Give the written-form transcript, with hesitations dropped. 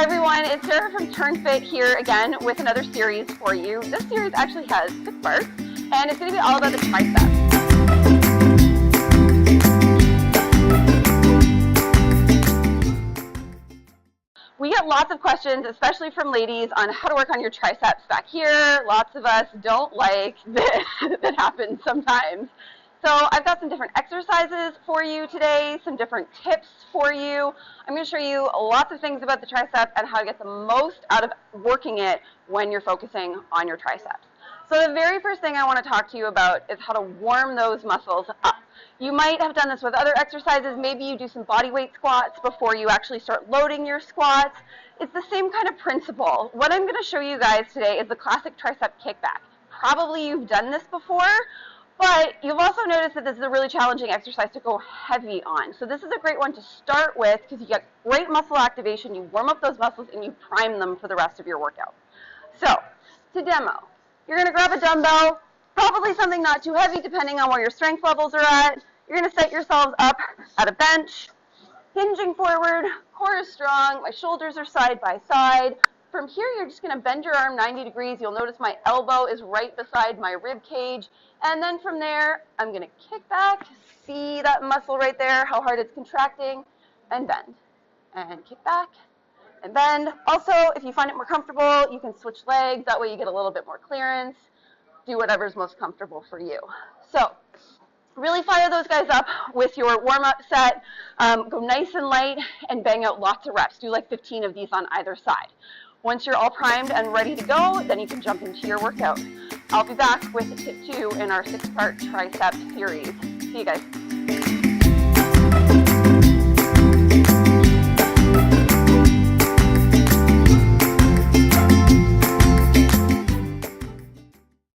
Hi everyone, it's Sarah from TurnFit here again with another series for you. This series actually has 6 parts, and it's going to be all about the tricep. We get lots of questions, especially from ladies, on how to work on your triceps back here. Lots of us don't like this that happens sometimes. So I've got some different exercises for you today, some different tips for you. I'm going to show you lots of things about the tricep and how to get the most out of working it when you're focusing on your triceps. So the very first thing I want to talk to you about is how to warm those muscles up. You might have done this with other exercises. Maybe you do some body weight squats before you actually start loading your squats. It's the same kind of principle. What I'm going to show you guys today is the classic tricep kickback. Probably you've done this before. But you've also noticed that this is a really challenging exercise to go heavy on. So this is a great one to start with because you get great muscle activation, you warm up those muscles, and you prime them for the rest of your workout. So to demo, you're going to grab a dumbbell, probably something not too heavy depending on where your strength levels are at. You're going to set yourselves up at a bench, hinging forward, core is strong, my shoulders are side by side. From here, you're just going to bend your arm 90 degrees. You'll notice my elbow is right beside my rib cage. And then from there, I'm going to kick back. See that muscle right there, how hard it's contracting, and bend. And kick back and bend. Also, if you find it more comfortable, you can switch legs. That way you get a little bit more clearance. Do whatever's most comfortable for you. So really fire those guys up with your warm-up set. Go nice and light and bang out lots of reps. Do like 15 of these on either side. Once you're all primed and ready to go, then you can jump into your workout. I'll be back with tip 2 in our 6-part tricep series. See you guys.